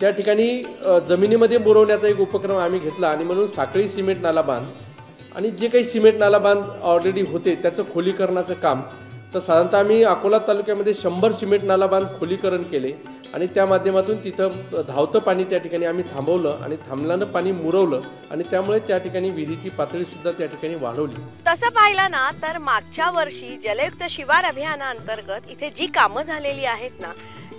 त्या ठिकाणी जमिनीमध्ये मुरवण्याचा एक उपक्रम आम्ही घेतला आणि म्हणून साखळी सिमेंट नाला बांध आणि जे काही सिमेंट नाला बांध ऑलरेडी होते त्याचं खोलीकरणाचं काम, तर साधारणतः आम्ही अकोला तालुक्यामध्ये 100 सिमेंट नाला बांध खोलीकरण केले आणि त्या माध्यमातून तिथं धावतं पाणी त्या ठिकाणी आम्ही थांबवलं आणि थांबल्यानं पाणी मुरवलं आणि त्यामुळे त्या ठिकाणी विहिरीची पातळीसुद्धा त्या ठिकाणी वाढवली. तसं पाहिलं ना तर मागच्या वर्षी जलयुक्त शिवार अभियानाअंतर्गत इथे जी कामं झालेली आहेत ना,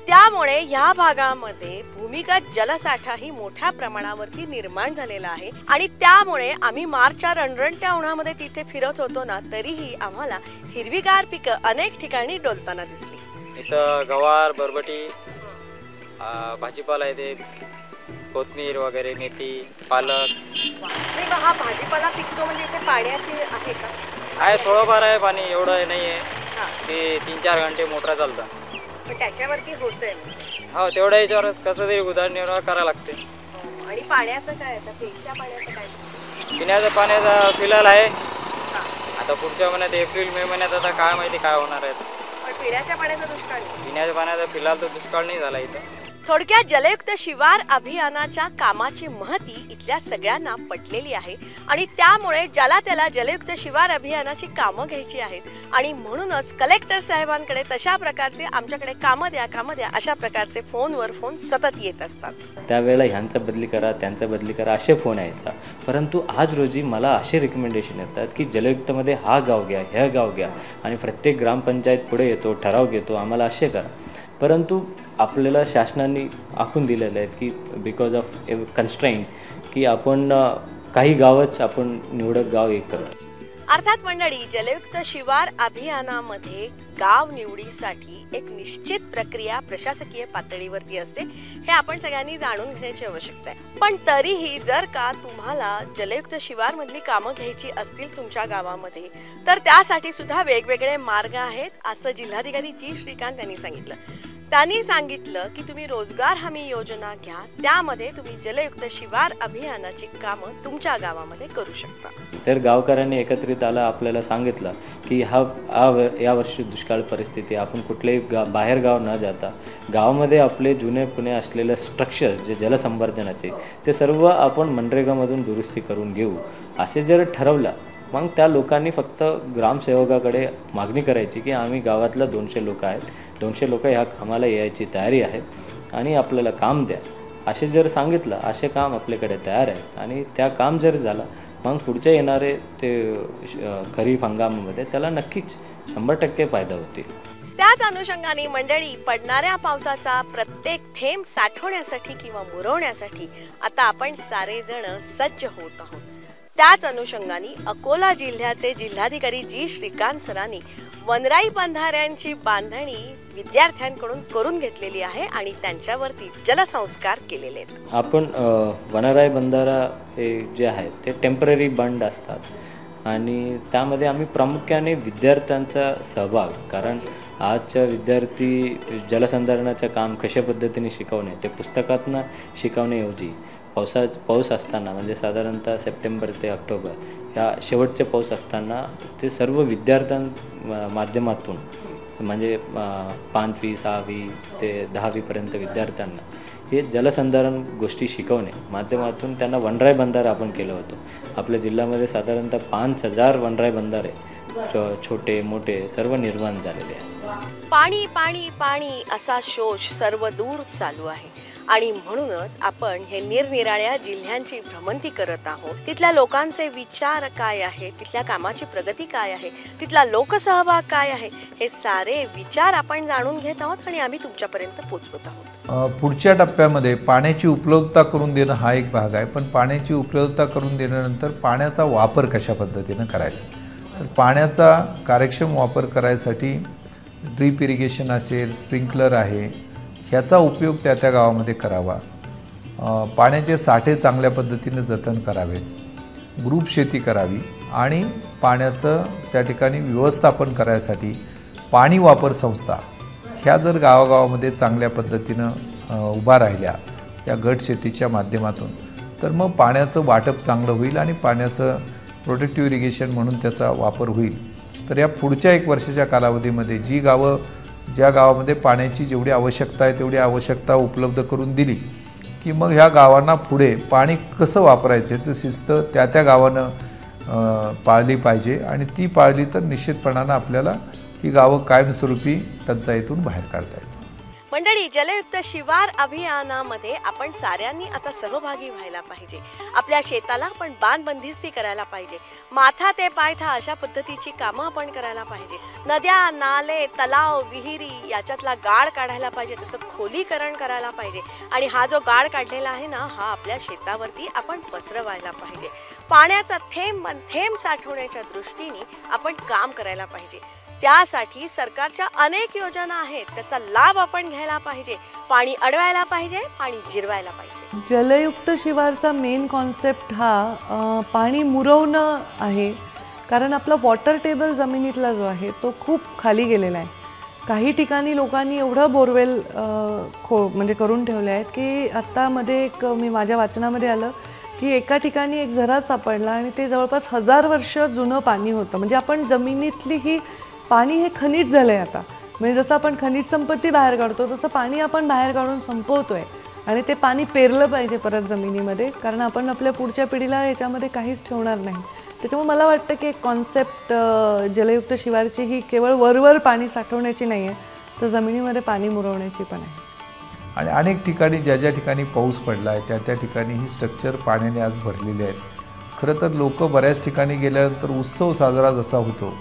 त्यामुळे ह्या भागामध्ये भूमिगत जलसाठाही मोठ्या प्रमाणावरती निर्माण झालेला आहे आणि त्यामुळे आम्ही मार्चच्या रणरणत्या उन्हामध्ये तिथे फिरत होतो ना, तरीही आम्हाला हिरवीगार पिकं अनेक ठिकाणी डोलताना दिसली. इथं गवार, बरबटी, भाजीपाला येते, कोथमीर वगैरे, मेथी, पालक. हा भाजीपाला पिकतो म्हणजे इथे पाण्याची आहे का? आहे, थोडंफार आहे पाणी, एवढं नाही आहे. ते 3-4 घंटे मोटर चालतं. त्याच्यावरती होतंय. हो, तेवढ्या याच्यावर कसं तरी उदरनिर्वाह करायला लागते. आणि पाण्याचं काय आता? पिण्याच्या पाण्याचं काय? पिण्याच्या पाण्याचा फिलहाल आहे. आता पुढच्या महिन्यात एप्रिल-मे महिन्यात आता काय माहिती काय होणार आहे. पण पिण्याच्या पाण्याचा दुष्काळ नाही. पिण्याच्या पाण्याचा फिलहाल तर दुष्काळ नाही झाला इथं. थोडक्यात जलयुक्त शिवार अभियानाच्या कामाची महती इथल्या सगळ्यांना पटलेली आहे आणि त्यामुळे ज्याला त्याला जलयुक्त शिवार अभियानाची कामं घ्यायची आहेत आणि म्हणूनच कलेक्टर साहेबांकडे तशा प्रकारचे आमच्याकडे कामं द्या अशा प्रकारचे फोनवर फोन सतत येत असतात. त्यावेळेला ह्यांचा बदली करा, त्यांचा बदली करा असे फोन यायचा. परंतु आज रोजी मला असे रिकमेंडेशन येतात की जलयुक्तमध्ये हा गाव घ्या, ह्या गाव घ्या आणि प्रत्येक ग्रामपंचायत पुढे येतो, ठराव घेतो, आम्हाला असे करा. परंतु आपल्याला शासनाने आखून दिलेलं आहे की बिकॉज ऑफ कन्स्ट्रेंट्स की आपण काही गावच आपण निवडक गाव एक करतो. अर्थात मंडळी, जलयुक्त शिवार अभियानामध्ये गाव निवडीसाठी एक निश्चित प्रक्रिया प्रशासकीय पातळीवरती असते, हे आपण सगळ्यांनी जाणून घेण्याची आवश्यकता आहे. पण तरीही जर का तुम्हाला जलयुक्त शिवार मधली कामं घ्यायची असतील तुमच्या गावामध्ये, तर त्यासाठी सुद्धा वेगवेगळे मार्ग आहेत, असं जिल्हाधिकारी जी श्रीकांत यांनी सांगितलं. त्यांनी सांगितलं की तुम्ही रोजगार हमी योजना घ्या, त्यामध्ये तुम्ही जलयुक्त शिवार अभियानाची कामं तुमच्या गावामध्ये करू शकता. तर गावकऱ्यांनी एकत्रित आला, आपल्याला सांगितलं की या वर्षी दुष्काळ परिस्थिती, आपण कुठलेही बाहेर गाव न जाता गावामध्ये आपले जुने पुणे असलेले स्ट्रक्चर्स जे जलसंवर्धनाचे ते सर्व आपण मनरेगामधून दुरुस्ती करून घेऊ असे जर ठरवलं, मग त्या लोकांनी फक्त ग्रामसेवकाकडे मागणी करायची की आम्ही गावातला 200 लोक आहेत, 200 लोक ह्या कामाला यायची तयारी आहे आणि आपल्याला काम द्या असे जर सांगितलं, असे काम आपल्याकडे तयार आहेत आणि त्या काम जर झालं, मग पुढच्या येणारे ते खरीप हंगामामध्ये त्याला नक्कीच 100% फायदा होतील. त्याच अनुषंगाने मंडळी, पडणाऱ्या पावसाचा प्रत्येक थेंब साठवण्यासाठी किंवा मुरवण्यासाठी आता आपण सारेजण सज्ज होत आहोत. त्याच अनुषंगाने अकोला जिल्ह्याचे जिल्हाधिकारी जी श्रीकांत सरांनी वनराई बंधाऱ्यांची बांधणी विद्यार्थ्यांकडून करून घेतलेली आहे आणि त्यांच्यावरती जलसंस्कार केलेले आहेत. आपण वनराई बंधारा हे जे आहेत ते टेम्पररी बंड असतात आणि त्यामध्ये आम्ही प्रामुख्याने विद्यार्थ्यांचा सहभाग, कारण आजच्या विद्यार्थी जलसंधारणाचं काम कशा पद्धतीने शिकवणे ते पुस्तकातनं शिकवण्याऐवजी पाऊस असताना म्हणजे साधारणतः सप्टेंबर ते ऑक्टोबर ह्या शेवटचे पाऊस असताना ते सर्व विद्यार्थ्यां माध्यमातून म्हणजे 5वी 6वी ते 10वीपर्यंत विद्यार्थ्यांना हे जलसंधारण गोष्टी शिकवणे माध्यमातून त्यांना वनराई बंधारा आपण केलं होतं. आपल्या जिल्ह्यामध्ये साधारणतः 5000 वनराई बंधारे छोटे मोठे सर्व निर्माण झालेले आहेत. पाणी पाणी पाणी असा शोष सर्व दूर चालू आहे आणि म्हणूनच आपण हे निरनिराळ्या जिल्ह्यांची भ्रमंती करत आहोत. तिथल्या लोकांचे विचार काय आहे, तिथल्या कामाची प्रगती काय आहे, तिथला लोकसहभाग काय आहे, हे सारे विचार आपण जाणून घेत आहोत आणि आम्ही तुमच्यापर्यंत पोहोचवत आहोत. पुढच्या टप्प्यामध्ये पाण्याची उपलब्धता करून देणं हा एक भाग आहे, पण पाण्याची उपलब्धता करून दिल्यानंतर पाण्याचा वापर कशा पद्धतीनं करायचा, तर पाण्याचा कार्यक्षम वापर करायसाठी ड्रीप इरिगेशन असेल, स्प्रिंकलर आहे, ह्याचा उपयोग त्या गावामध्ये करावा. पाण्याचे साठे चांगल्या पद्धतीनं जतन करावेत, ग्रुप शेती करावी आणि पाण्याचं त्या ठिकाणी व्यवस्थापन करायसाठी पाणी वापर संस्था ह्या जर गावागावामध्ये चांगल्या पद्धतीनं उभा राहिल्या या गट शेतीच्या माध्यमातून, तर मग पाण्याचं वाटप चांगलं होईल आणि पाण्याचं प्रोटेक्टिव्ह इरिगेशन म्हणून त्याचा वापर होईल. तर या पुढच्या 1 वर्षाच्या कालावधीमध्ये ज्या गावामध्ये पाण्याची जेवढी आवश्यकता आहे तेवढी आवश्यकता उपलब्ध करून दिली, की मग ह्या गावांना पुढे पाणी कसं वापरायचं याचं शिस्त त्या गावानं पाळली पाहिजे आणि ती पाळली तर निश्चितपणानं आपल्याला ही गावं कायमस्वरूपी टंचाईतून बाहेर काढता येतात. मंडळी, जलयुक्त शिवार अभियानामध्ये आपण साऱ्यांनी आता सहभागी व्हायला पाहिजे. आपल्या शेताला आपण बांध बंदिस्ती करायला पाहिजे. माथा ते पायथा अशा पद्धतीची कामं आपण करायला पाहिजे. नद्या, नाले, तलाव, विहिरी याच्यातला गाळ काढायला पाहिजे, त्याचं खोलीकरण करायला पाहिजे आणि हा जो गाळ काढलेला आहे ना, हा आपल्या शेतावरती आपण पसरवायला पाहिजे. पाण्याचा थेंब थेंब साठवण्याच्या दृष्टीने आपण काम करायला पाहिजे. त्यासाठी सरकारच्या अनेक योजना आहेत, त्याचा लाभ आपण घ्यायला पाहिजे. पाणी अडवायला पाहिजे, पाणी जिरवायला पाहिजे. जलयुक्त शिवारचा मेन कॉन्सेप्ट हा पाणी मुरवणं आहे. कारण आपला वॉटर टेबल जमिनीतला जो आहे तो खूप खाली गेलेला आहे. काही ठिकाणी लोकांनी एवढं बोरवेल म्हणजे करून ठेवले आहेत की आत्ता मध्ये एक मी माझ्या वाचनामध्ये आलं की एका ठिकाणी एक झरा सापडला आणि ते जवळपास 1000 वर्ष जुनं पाणी होतं. म्हणजे आपण जमिनीतली ही पाणी हे खनिज झालं आहे आता. म्हणजे जसं आपण खनिज संपत्ती बाहेर काढतो तसं पाणी आपण बाहेर काढून संपवतो आहे आणि ते पाणी पेरलं पाहिजे परत जमिनीमध्ये, कारण आपण आपल्या पुढच्या पिढीला याच्यामध्ये काहीच ठेवणार नाही. त्याच्यामुळे मला वाटतं की एक कॉन्सेप्ट जलयुक्त शिवारची ही केवळ वरवर पाणी साठवण्याची नाही आहे, तर जमिनीमध्ये पाणी मुरवण्याची पण आहे. आणि अनेक ठिकाणी ज्या ठिकाणी पाऊस पडला आहे त्या ठिकाणी ही स्ट्रक्चर पाण्याने आज भरलेले आहेत. खरं तर लोक बऱ्याच ठिकाणी गेल्यानंतर उत्सव साजरा जसा होतो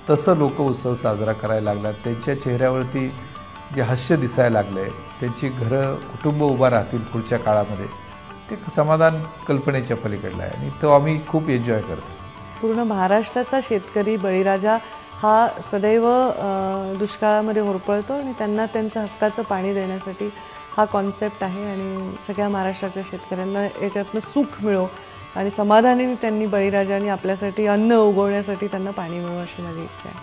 तसं लोक उत्सव साजरा करायला लागतात. त्यांच्या चेहऱ्यावरती जे हास्य दिसायला लागलं आहे, त्यांची घरं कुटुंब उभा राहतील पुढच्या काळामध्ये, ते समाधान कल्पनेच्या पलीकडलं आहे आणि तो आम्ही खूप एन्जॉय करतो. पूर्ण महाराष्ट्राचा शेतकरी बळीराजा हा सदैव दुष्काळामध्ये होरपळतो आणि त्यांना त्यांचं हक्काचं पाणी देण्यासाठी हा कॉन्सेप्ट आहे आणि सगळ्या महाराष्ट्राच्या शेतकऱ्यांना याच्यातनं सुख मिळो आणि समाधानाने त्यांनी बळीराजाने आपल्यासाठी अन्न उगवण्यासाठी त्यांना पाणी मिळो अशी माझी इच्छा आहे.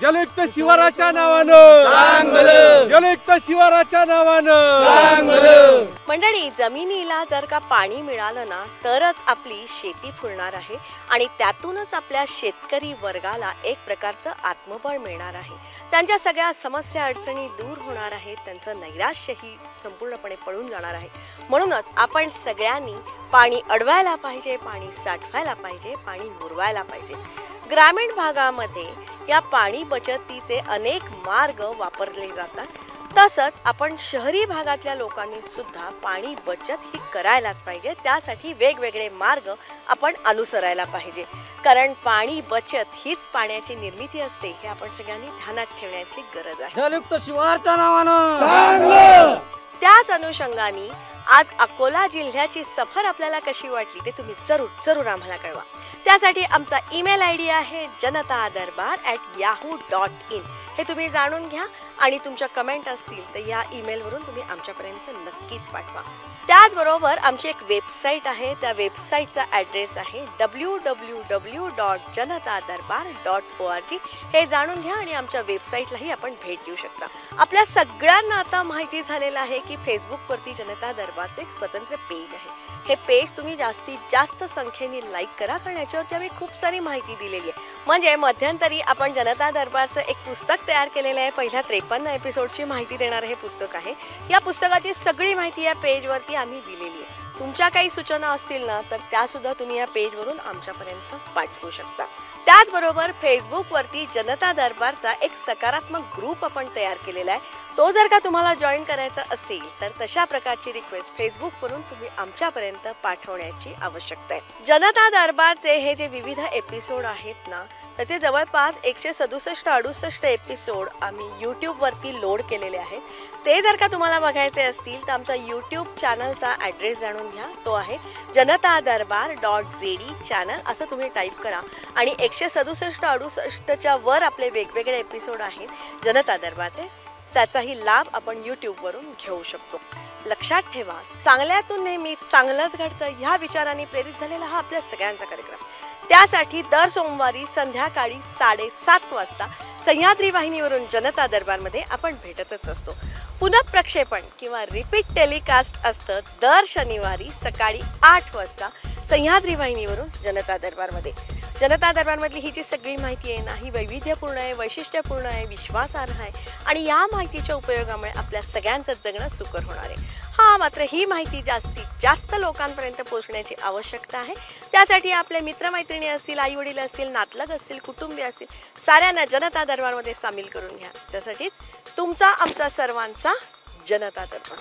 जलयुक्त शिवाराच्या नावानं, जलयुक्त शिवाराच्या नावानं. मंडळी, जमिनीला जर का पाणी मिळालं ना तरच आपली शेती फुलणार आहे आणि त्यातूनच आपल्या शेतकरी वर्गाला एक प्रकारचं आत्मबळ मिळणार आहे. त्यांच्या सगळ्या समस्या अडचणी दूर होणार आहेत, त्यांचं नैराश्यही संपूर्णपणे पळून जाणार आहे. म्हणूनच आपण सगळ्यांनी पाणी अडवायला पाहिजे, पाणी साठवायला पाहिजे, पाणी मुरवायला पाहिजे. ग्रामीण भागामध्ये या पाणी बचतीचे अनेक मार्ग वापरले जातात. तसंच आपण शहरी भागातल्या लोकांनी सुद्धा पाणी बचत ही करायलाच पाहिजे. त्यासाठी वेगवेगळे मार्ग आपण अनुसरायला पाहिजे, कारण पाणी बचत हीच पाण्याची निर्मिती असते हे आपण सगळ्यांनी ध्यानात ठेवण्याची गरज आहे. जलयुक्त शिवारच्या नावानं. त्याच अनुषंगाने आज अकोला जिल्ह्याची सफर आपल्याला कशी वाटली ते तुम्ही जरूर जरूर आम्हाला कळवा. त्यासाठी आमचा ईमेल ID आहे janatadarbar@yahoo.in. हे तुम्ही जाणून घ्या आणि तुमच्या कमेंट असतील तर या ईमेलवरून तुम्ही आमच्यापर्यंत नक्कीच पाठवा. त्याचबरोबर आमची एक वेबसाईट आहे, त्या वेबसाईटचा ॲड्रेस आहे www.janatadarbar.org. हे जाणून घ्या आणि आमच्या वेबसाईटलाही आपण भेट देऊ शकता. आपल्या सगळ्यांना आता माहिती झालेलं आहे की फेसबुकवरती जनता दरबारचे एक स्वतंत्र पेज आहे. हे पेज तुम्ही जास्तीत जास्त संख्येने लाईक करा, कारण याच्यावरती आम्ही खूप सारी माहिती दिलेली आहे. म्हणजे मध्यंतरी आपण जनता दरबारचं एक पुस्तक तयार केलेलं आहे. पहिल्या 53 एपिसोडची माहिती देणारं हे पुस्तक आहे. या पुस्तकाची सगळी माहिती या पेजवरती आम्ही दिलेली आहे. तुमच्या काही सूचना असतील ना तर त्यासुद्धा तुम्ही या पेजवरून आमच्यापर्यंत पाठवू शकता. त्याचबरोबर फेसबुकवरती जनता दरबारचा एक सकारात्मक ग्रुप आपण तयार केलेला आहे. तो जर का तुम्हाला जॉईन करायचा असेल तर तशा प्रकारची रिक्वेस्ट फेसबुकवरून तुम्ही आमच्यापर्यंत पाठवण्याची आवश्यकता आहे. जनता दरबारचे हे जे विविध एपिसोड आहेत ना त्याचे जवळपास 167-68 एपिसोड आम्ही यूट्यूबवरती लोड केलेले आहेत. ते जर का तुम्हाला बघायचे असतील तर आमचा यूट्यूब चॅनलचा ॲड्रेस जाणून घ्या. तो आहे janatadarbar.zd चॅनल असं तुम्ही टाईप करा आणि 167-68च्या वर आपले वेगवेगळे एपिसोड आहेत जनता दरबारचे. त्याचाही लाभ आपण यूट्यूबवरून घेऊ शकतो. लक्षात ठेवा, चांगल्यातून नेहमी चांगलंच घडतं ह्या विचाराने प्रेरित झालेला हा आपल्या सगळ्यांचा कार्यक्रम. त्यासाठी दर सोमवारी संध्याकाळी 7:30 वाजता सह्याद्री वाहिनीवरून जनता दरबारमध्ये आपण भेटतच असतो. पुनःप्रक्षेपण किंवा रिपीट टेलिकास्ट असतं दर शनिवारी सकाळी 8 वाजता सह्याद्री वाहिनीवरून जनता दरबारमध्ये. जनता दरबारमधली ही जी सगळी माहिती आहे ना ही वैविध्यपूर्ण आहे, वैशिष्ट्यपूर्ण आहे, विश्वासार्ह आहे आणि या माहितीच्या उपयोगामुळे आपल्या सगळ्यांचं जगणं सुकर होणार आहे. हा मात्र ही माहिती जास्तीत जास्त लोकांपर्यंत पोहोचण्याची आवश्यकता आहे. त्यासाठी आपले मित्रमैत्रिणी असतील, आई वडील असतील, नातलग असतील, कुटुंबीय असतील, साऱ्यांना जनता दरबारमध्ये सामील करून घ्या. त्यासाठीच तुमचा आमचा सर्वांचा जनता दरबार.